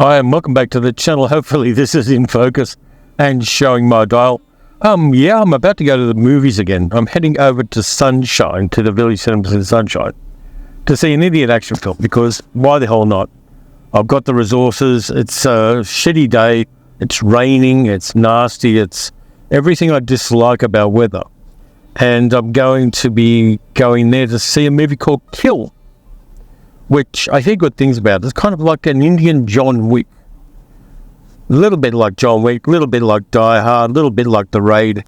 Hi, and welcome back to the channel. Hopefully this is in focus and showing my dial. I'm about to go to the movies again. I'm heading over to Sunshine, to the Village Cinemas in Sunshine, to see an Indian action film, because why the hell not? I've got the resources. It's a shitty day. It's raining. It's nasty. It's everything I dislike about weather. And I'm going to be going there to see a movie called Kill, which I hear good things about. It's kind of like an Indian John Wick. A little bit like John Wick, a little bit like Die Hard, a little bit like The Raid.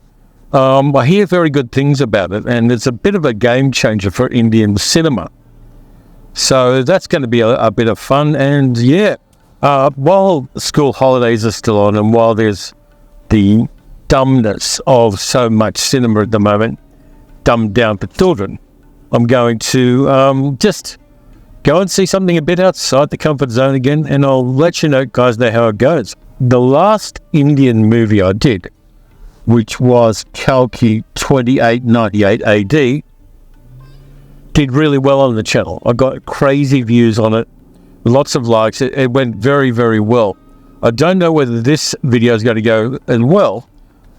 I hear very good things about it, and it's a bit of a game changer for Indian cinema. So that's going to be a bit of fun. And while school holidays are still on, and while there's the dumbness of so much cinema at the moment, dumbed down for children, I'm going to just go and see something a bit outside the comfort zone again, and I'll let you guys know how it goes. The last Indian movie I did, which was Kalki 2898 AD, did really well on the channel. I got crazy views on it, lots of likes. It went very, very well. I don't know whether this video is going to go as well,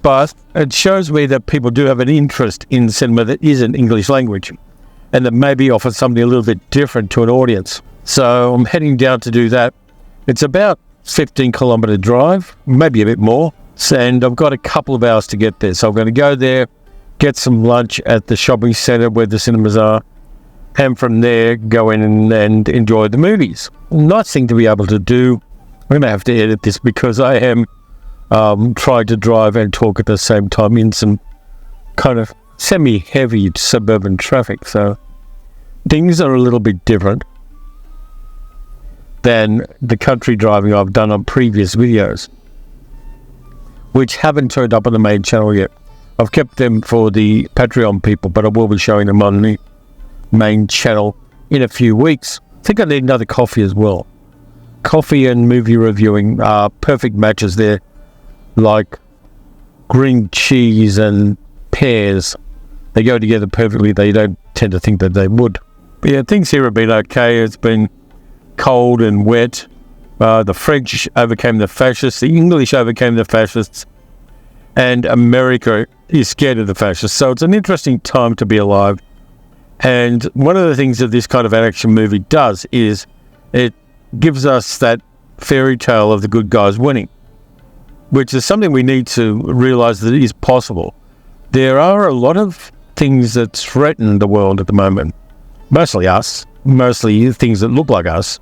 but it shows me that people do have an interest in cinema that isn't English language, and that maybe offers something a little bit different to an audience. So I'm heading down to do that. It's about 15-kilometre drive, maybe a bit more, and I've got a couple of hours to get there. So I'm going to go there, get some lunch at the shopping centre where the cinemas are, and from there go in and enjoy the movies. Nice thing to be able to do. I'm going to have to edit this because I am trying to drive and talk at the same time in some kind of semi-heavy suburban traffic, so things are a little bit different than the country driving I've done on previous videos, which haven't turned up on the main channel yet. I've kept them for the Patreon people, but I will be showing them on the main channel in a few weeks. I think I need another coffee as well. Coffee and movie reviewing are perfect matches there, like green cheese and pears. They go together perfectly. They don't tend to think that they would. But yeah, things here have been okay. It's been cold and wet. The French overcame the fascists. The English overcame the fascists. And America is scared of the fascists. So it's an interesting time to be alive. And one of the things that this kind of action movie does is it gives us that fairy tale of the good guys winning, which is something we need to realize that it is possible. There are a lot of things that threaten the world at the moment. Mostly us, mostly things that look like us.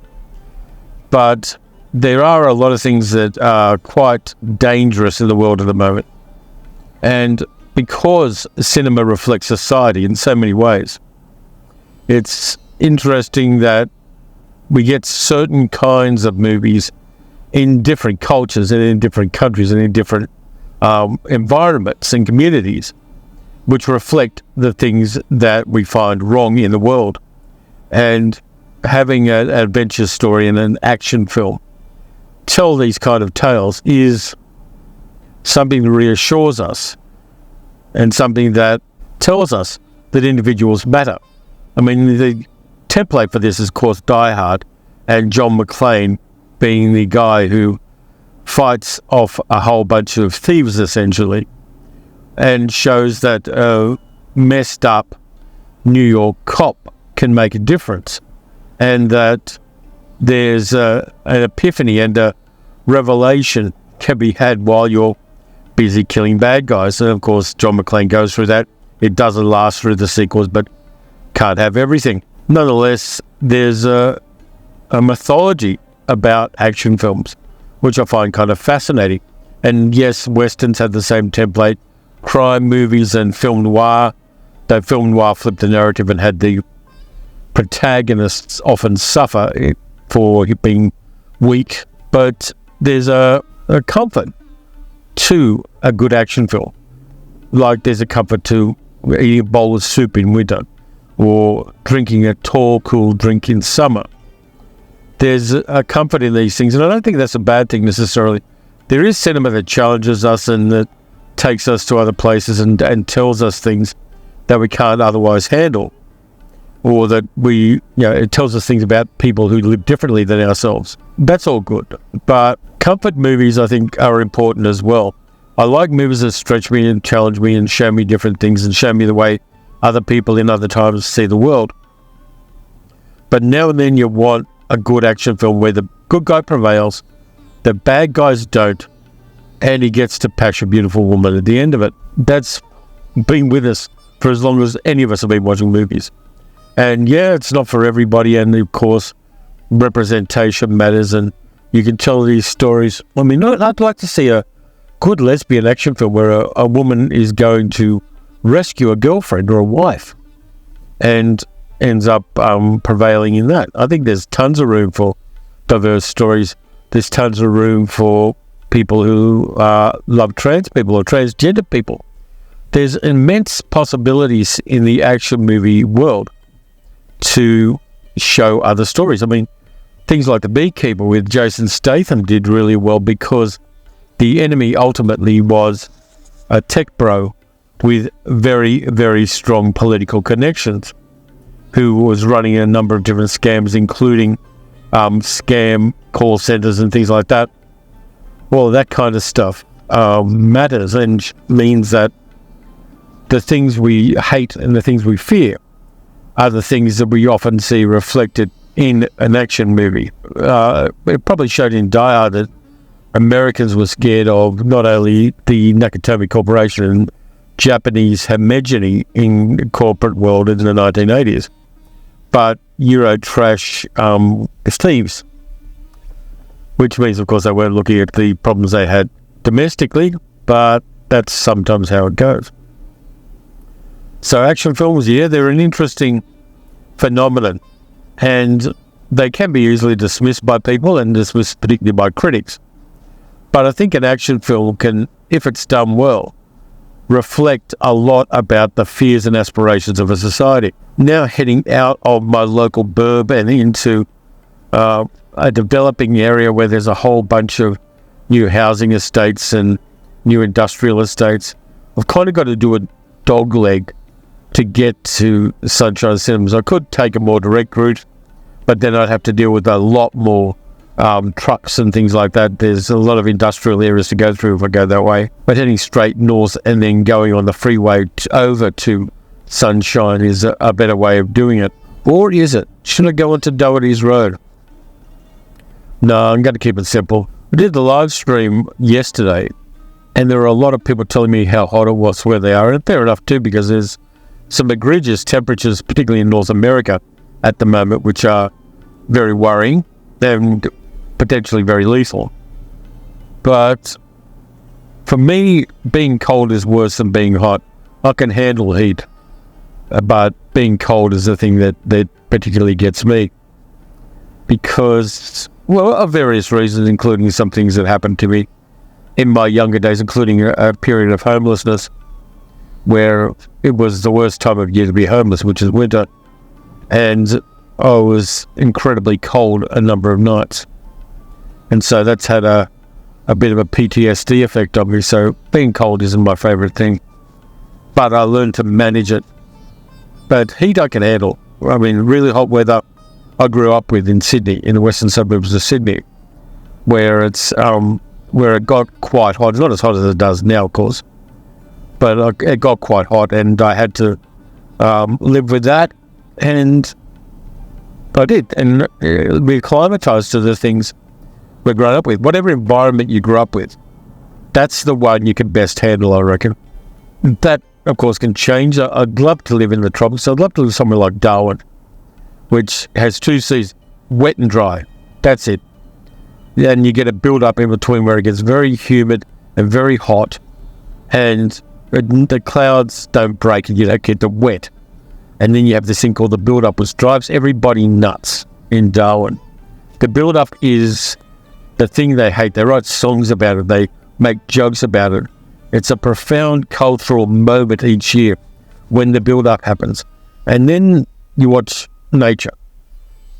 But there are a lot of things that are quite dangerous in the world at the moment. And because cinema reflects society in so many ways, it's interesting that we get certain kinds of movies in different cultures and in different countries and in different environments and communities, which reflect the things that we find wrong in the world. And having an adventure story and an action film tell these kind of tales is something that reassures us, and something that tells us that individuals matter. I mean, the template for this is, of course, Die Hard, and John McClane being the guy who fights off a whole bunch of thieves, essentially, and shows that a messed up New York cop can make a difference, and that there's an epiphany and a revelation can be had while you're busy killing bad guys. And of course, John McClane goes through that. It doesn't last through the sequels, but can't have everything. Nonetheless, there's a mythology about action films, which I find kind of fascinating. And yes, Westerns had the same template. Crime movies and film noir, though film noir flipped the narrative and had the protagonists often suffer for being weak. But there's a comfort to a good action film. Like there's a comfort to eating a bowl of soup in winter, or drinking a tall, cool drink in summer. There's a comfort in these things, and I don't think that's a bad thing necessarily. There is cinema that challenges us and that takes us to other places and tells us things that we can't otherwise handle. or that it tells us things about people who live differently than ourselves. That's all good. But comfort movies, I think, are important as well. I like movies that stretch me and challenge me and show me different things and show me the way other people in other times see the world. But now and then you want a good action film where the good guy prevails, the bad guys don't, and he gets to patch a beautiful woman at the end of it. That's been with us for as long as any of us have been watching movies. And yeah, it's not for everybody, and of course, representation matters, and you can tell these stories. I mean, I'd like to see a good lesbian action film where a woman is going to rescue a girlfriend or a wife and ends up prevailing in that. I think there's tons of room for diverse stories. There's tons of room for people who love trans people or transgender people. There's immense possibilities in the action movie world to show other stories. I mean, things like The Beekeeper with Jason Statham did really well because the enemy ultimately was a tech bro with very, very strong political connections who was running a number of different scams, including scam call centers and things like that. Well, that kind of stuff matters and means that the things we hate and the things we fear are the things that we often see reflected in an action movie. It probably showed in Die Hard that Americans were scared of not only the Nakatomi Corporation and Japanese hegemony in the corporate world in the 1980s, but Eurotrash thieves, which means, of course, they weren't looking at the problems they had domestically, but that's sometimes how it goes. So action films, yeah, they're an interesting phenomenon, and they can be easily dismissed by people and dismissed particularly by critics. But I think an action film can, if it's done well, reflect a lot about the fears and aspirations of a society. Now heading out of my local burb and into a developing area where there's a whole bunch of new housing estates and new industrial estates, I've kind of got to do a dog leg to get to Sunshine Cinemas. I could take a more direct route, but then I'd have to deal with a lot more trucks and things like that. There's a lot of industrial areas to go through if I go that way. But heading straight north and then going on the freeway over to Sunshine is a better way of doing it. Or is it? Should I go onto Doherty's Road? No, I'm going to keep it simple. I did the live stream yesterday, and there were a lot of people telling me how hot it was where they are, and fair enough too, because there's some egregious temperatures, particularly in North America at the moment, which are very worrying and potentially very lethal. But for me, being cold is worse than being hot. I can handle heat, but being cold is the thing that particularly gets me. Because, well, of various reasons, including some things that happened to me in my younger days, including a period of homelessness, where it was the worst time of year to be homeless, which is winter. And I was incredibly cold a number of nights. And so that's had a bit of a PTSD effect on me. So being cold isn't my favourite thing. But I learned to manage it. But heat I can handle. I mean, really hot weather I grew up with in Sydney, in the western suburbs of Sydney, where it's where it got quite hot. It's not as hot as it does now, of course. But it got quite hot, and I had to live with that, and I did. And we acclimatized to the things we're grown up with. Whatever environment you grew up with, that's the one you can best handle, I reckon. That, of course, can change. I'd love to live in the tropics. I'd love to live somewhere like Darwin, which has 2 seasons, wet and dry. That's it. And you get a build-up in between where it gets very humid and very hot, and the clouds don't break and you don't get the wet. And then you have this thing called the build-up, which drives everybody nuts in Darwin. The build-up is the thing they hate. They write songs about it. They make jokes about it. It's a profound cultural moment each year when the build-up happens. And then you watch nature.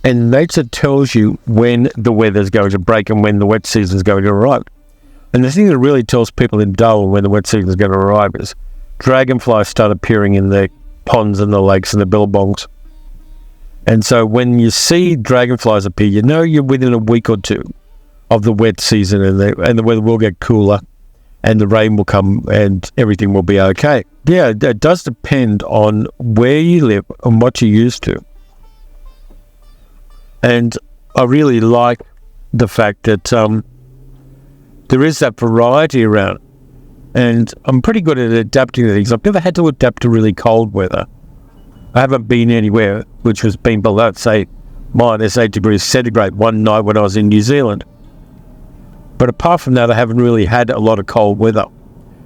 And nature tells you when the weather's going to break and when the wet season's going to arrive. And the thing that really tells people in Darwin when the wet season is going to arrive is dragonflies start appearing in the ponds and the lakes and the billabongs. And so when you see dragonflies appear, you know you're within a week or two of the wet season, and the weather will get cooler and the rain will come and everything will be okay. Yeah, it does depend on where you live and what you're used to. And I really like the fact that there is that variety around. And I'm pretty good at adapting to things. I've never had to adapt to really cold weather. I haven't been anywhere which has been below, say, -8 degrees centigrade one night when I was in New Zealand. But apart from that, I haven't really had a lot of cold weather.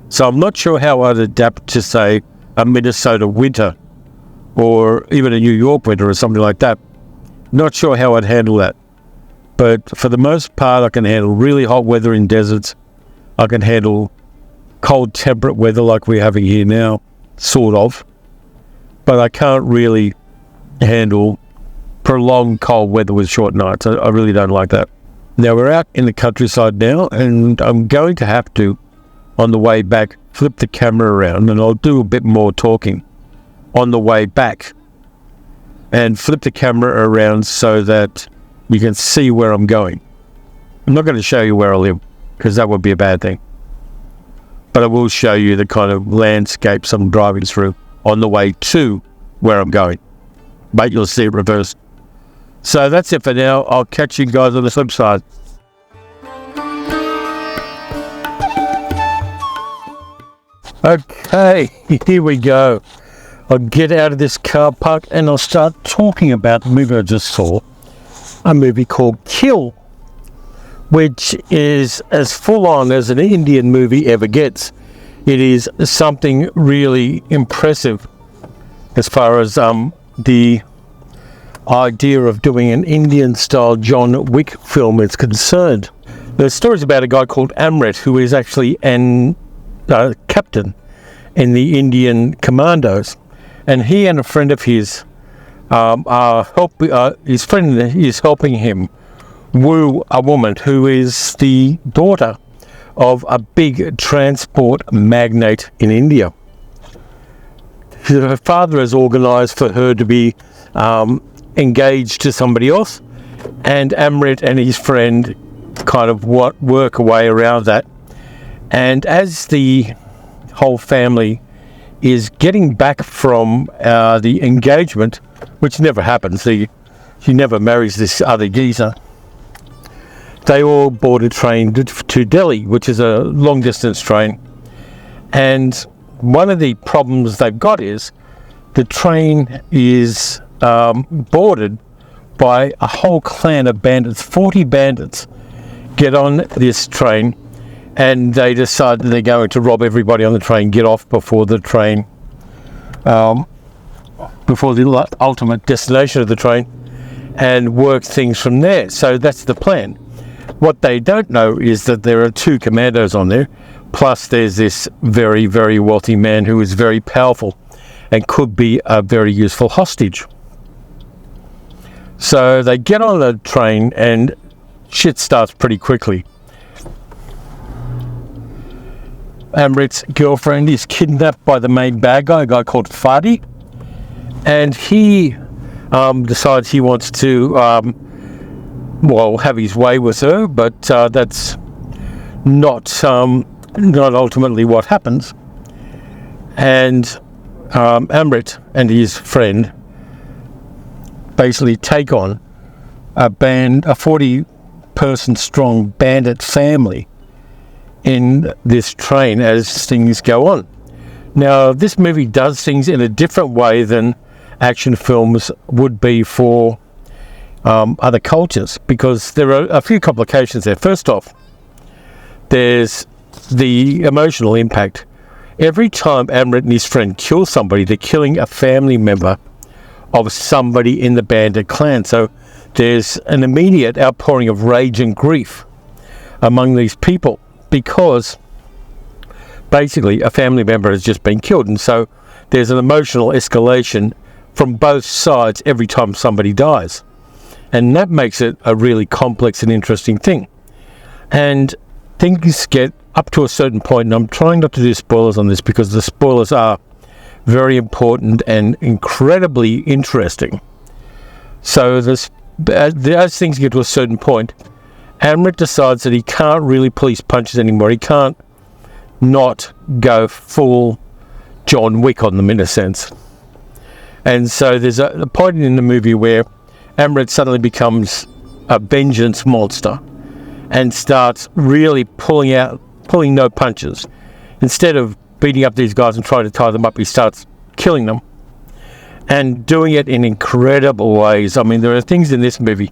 So I'm not sure how I'd adapt to, say, a Minnesota winter or even a New York winter or something like that. Not sure how I'd handle that. But for the most part, I can handle really hot weather in deserts. I can handle cold temperate weather like we're having here now, sort of. But I can't really handle prolonged cold weather with short nights. I really don't like that. Now we're out in the countryside now, and I'm going to have to, on the way back, flip the camera around, and I'll do a bit more talking on the way back and flip the camera around so that you can see where I'm going. I'm not going to show you where I live because that would be a bad thing. But I will show you the kind of landscapes I'm driving through on the way to where I'm going. But you'll see it reversed. So that's it for now. I'll catch you guys on the flip side. Okay, here we go. I'll get out of this car park and I'll start talking about the movie I just saw. A movie called Kill, which is as full on as an Indian movie ever gets. It is something really impressive as far as the idea of doing an Indian-style John Wick film is concerned. The story is about a guy called Amrit, who is actually an captain in the Indian Commandos, and he and a friend of his his friend is helping him woo a woman who is the daughter of a big transport magnate in India. Her father has organised for her to be engaged to somebody else, and Amrit and his friend kind of work a way around that. And as the whole family is getting back from the engagement, which never happens, she never marries this other geezer, they all board a train to Delhi, which is a long distance train. And one of the problems they've got is the train is boarded by a whole clan of bandits. 40 bandits get on this train, and they decide that they're going to rob everybody on the train, get off before the train, before the ultimate destination of the train, and work things from there. So that's the plan. What they don't know is that there are 2 commandos on there, plus there's this very, very wealthy man who is very powerful and could be a very useful hostage. So they get on the train and shit starts pretty quickly. Amrit's girlfriend is kidnapped by the main bad guy, a guy called Fadi, and he decides he wants to have his way with her, but that's not ultimately what happens. And Amrit and his friend basically take on a 40-person strong bandit family in this train as things go on. Now, this movie does things in a different way than action films would be for other cultures, because there are a few complications there. First off, there's the emotional impact. Every time Amrit and his friend kill somebody, they're killing a family member of somebody in the bandit clan. So there's an immediate outpouring of rage and grief among these people, because basically a family member has just been killed, and so there's an emotional escalation from both sides every time somebody dies. And that makes it a really complex and interesting thing. And things get up to a certain point, and I'm trying not to do spoilers on this because the spoilers are very important and incredibly interesting. So as things get to a certain point, Amrit decides that he can't really police punches anymore. He can't not go full John Wick on them, in a sense. And so there's a point in the movie where Amrit suddenly becomes a vengeance monster and starts really pulling no punches. Instead of beating up these guys and trying to tie them up, he starts killing them and doing it in incredible ways. I mean, there are things in this movie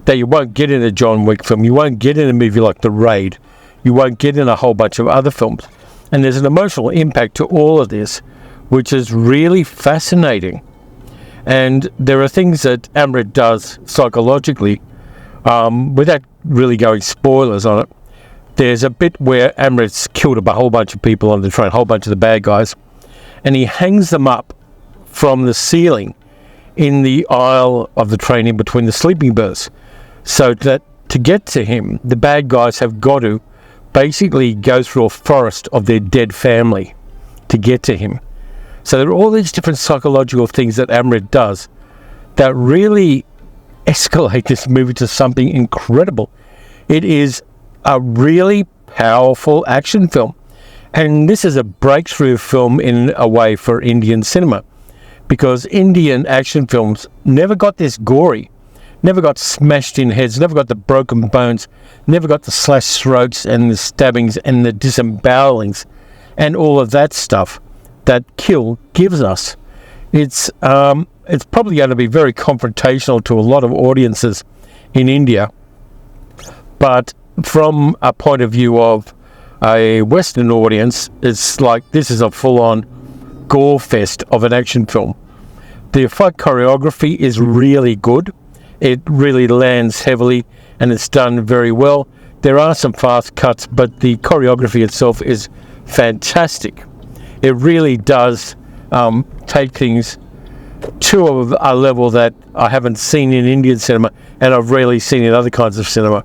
that you won't get in a John Wick film. You won't get in a movie like The Raid. You won't get in a whole bunch of other films. And there's an emotional impact to all of this, which is really fascinating. And there are things that Amrit does psychologically, without really going spoilers on it. There's a bit where Amrit's killed a whole bunch of people on the train, a whole bunch of the bad guys, and he hangs them up from the ceiling in the aisle of the train in between the sleeping berths, so that to get to him, the bad guys have got to basically go through a forest of their dead family to get to him. So there are all these different psychological things that Amrit does that really escalate this movie to something incredible. It is a really powerful action film. And this is a breakthrough film in a way for Indian cinema, because Indian action films never got this gory, never got smashed in heads, never got the broken bones, never got the slashed throats and the stabbings and the disembowelings and all of that stuff that Kill gives us. It's probably going to be very confrontational to a lot of audiences in India, but from a point of view of a Western audience, it's like this is a full-on gore fest of an action film. The fight choreography is really good. It really lands heavily and it's done very well. There are some fast cuts, but the choreography itself is fantastic. It really does take things to a level that I haven't seen in Indian cinema, and I've rarely seen in other kinds of cinema.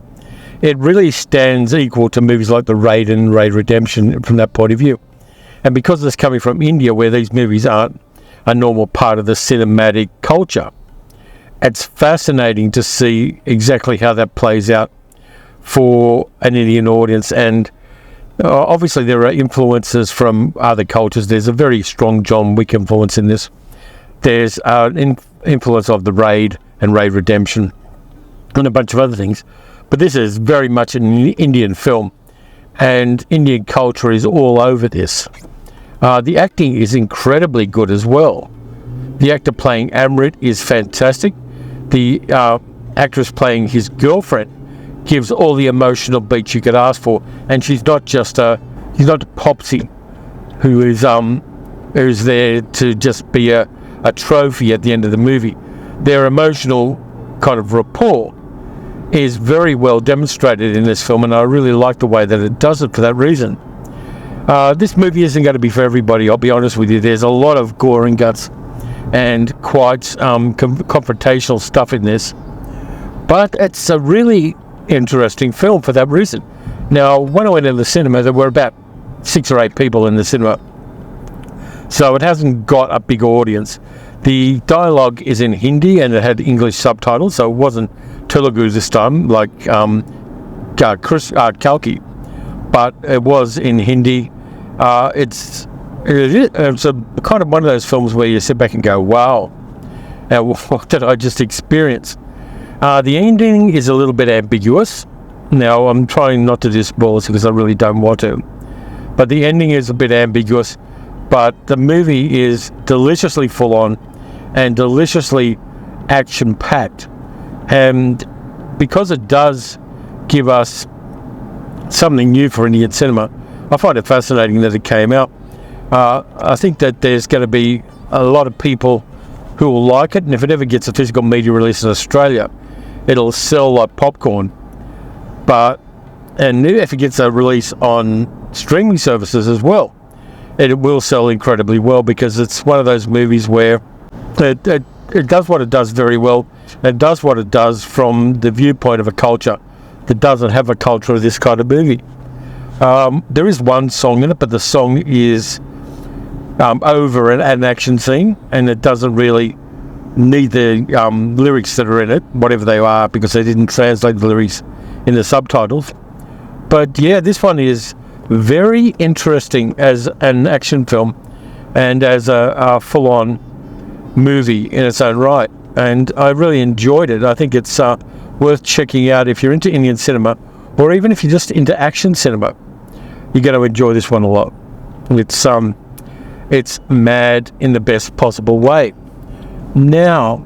It really stands equal to movies like The Raid and Raid Redemption from that point of view. And because it's coming from India, where these movies aren't a normal part of the cinematic culture, it's fascinating to see exactly how that plays out for an Indian audience. And obviously there are influences from other cultures. There's a very strong John Wick influence in this. There's an influence of The Raid and Raid Redemption and a bunch of other things. But this is very much an Indian film, and Indian culture is all over this. The acting is incredibly good as well. The actor playing Amrit is fantastic. The actress playing his girlfriend gives all the emotional beats you could ask for, and she's not just she's not a popsy who's there to just be a trophy at the end of the movie. Their emotional kind of rapport is very well demonstrated in this film, and I really like the way that it does it for that reason. This movie isn't going to be for everybody, I'll be honest with you. There's a lot of gore and guts and quite confrontational stuff in this, but it's a really interesting film for that reason. Now, when I went in the cinema, there were about 6 or 8 people in the cinema, so it hasn't got a big audience. The dialogue is in Hindi and it had English subtitles, so it wasn't Telugu this time like Kalki, but it was in Hindi. It's a kind of one of those films where you sit back and go, wow, what did I just experience? The ending is a little bit ambiguous. Now, I'm trying not to do spoilers because I really don't want to, but the ending is a bit ambiguous, but the movie is deliciously full on and deliciously action packed. And because it does give us something new for Indian cinema, I find it fascinating that it came out. I think that there's going to be a lot of people who will like it, and if it ever gets a physical media release in Australia, it'll sell like popcorn. And if it gets a release on streaming services as well, it will sell incredibly well, because it's one of those movies where it does what it does very well. It does what it does from the viewpoint of a culture that doesn't have a culture of this kind of movie. There is one song in it, but the song is over an action scene, and it doesn't really need the lyrics that are in it, whatever they are, because they didn't translate the lyrics in the subtitles. But yeah, this one is very interesting as an action film and as a full-on movie in its own right. And I really enjoyed it. I think it's worth checking out if you're into Indian cinema, or even if you're just into action cinema. You're going to enjoy this one a lot. It's mad in the best possible way. Now,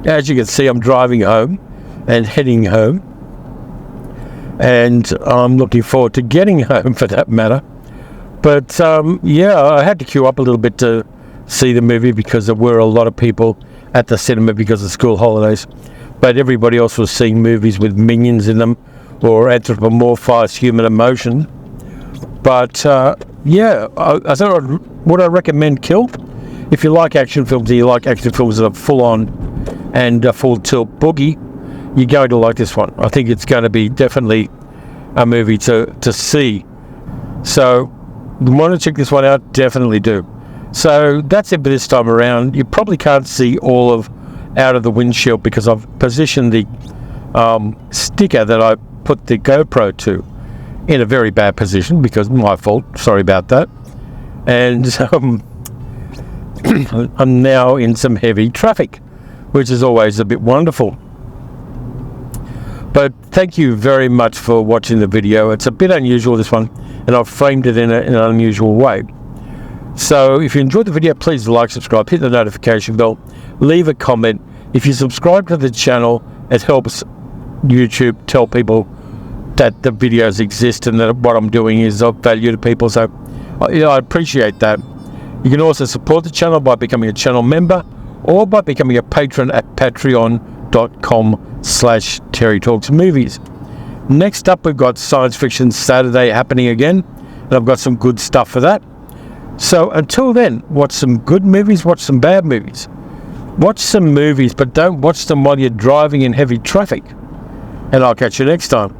as you can see, I'm driving home and heading home, and I'm looking forward to getting home for that matter. But yeah, I had to queue up a little bit to see the movie because there were a lot of people at the cinema because of school holidays. But everybody else was seeing movies with minions in them or anthropomorphized human emotion. But yeah, I thought, would I recommend Kill? If you like action films and you like action films that are full on and full tilt boogie, you're going to like this one. I think it's going to be definitely a movie to see. So, you want to check this one out? Definitely do. So that's it for this time around. You probably can't see all of out of the windshield because I've positioned the sticker that I put the GoPro to in a very bad position, because my fault. Sorry about that. And I'm now in some heavy traffic, which is always a bit wonderful. But thank you very much for watching the video. It's a bit unusual, this one, and I've framed it in an unusual way. So if you enjoyed the video, please like, subscribe, hit the notification bell, leave a comment. If you subscribe to the channel, it helps YouTube tell people that the videos exist and that what I'm doing is of value to people. So I appreciate that. You can also support the channel by becoming a channel member or by becoming a patron at patreon.com/TerryTalksMovies. Next up, we've got Science Fiction Saturday happening again, and I've got some good stuff for that. So until then, watch some good movies, watch some bad movies. Watch some movies, but don't watch them while you're driving in heavy traffic. And I'll catch you next time.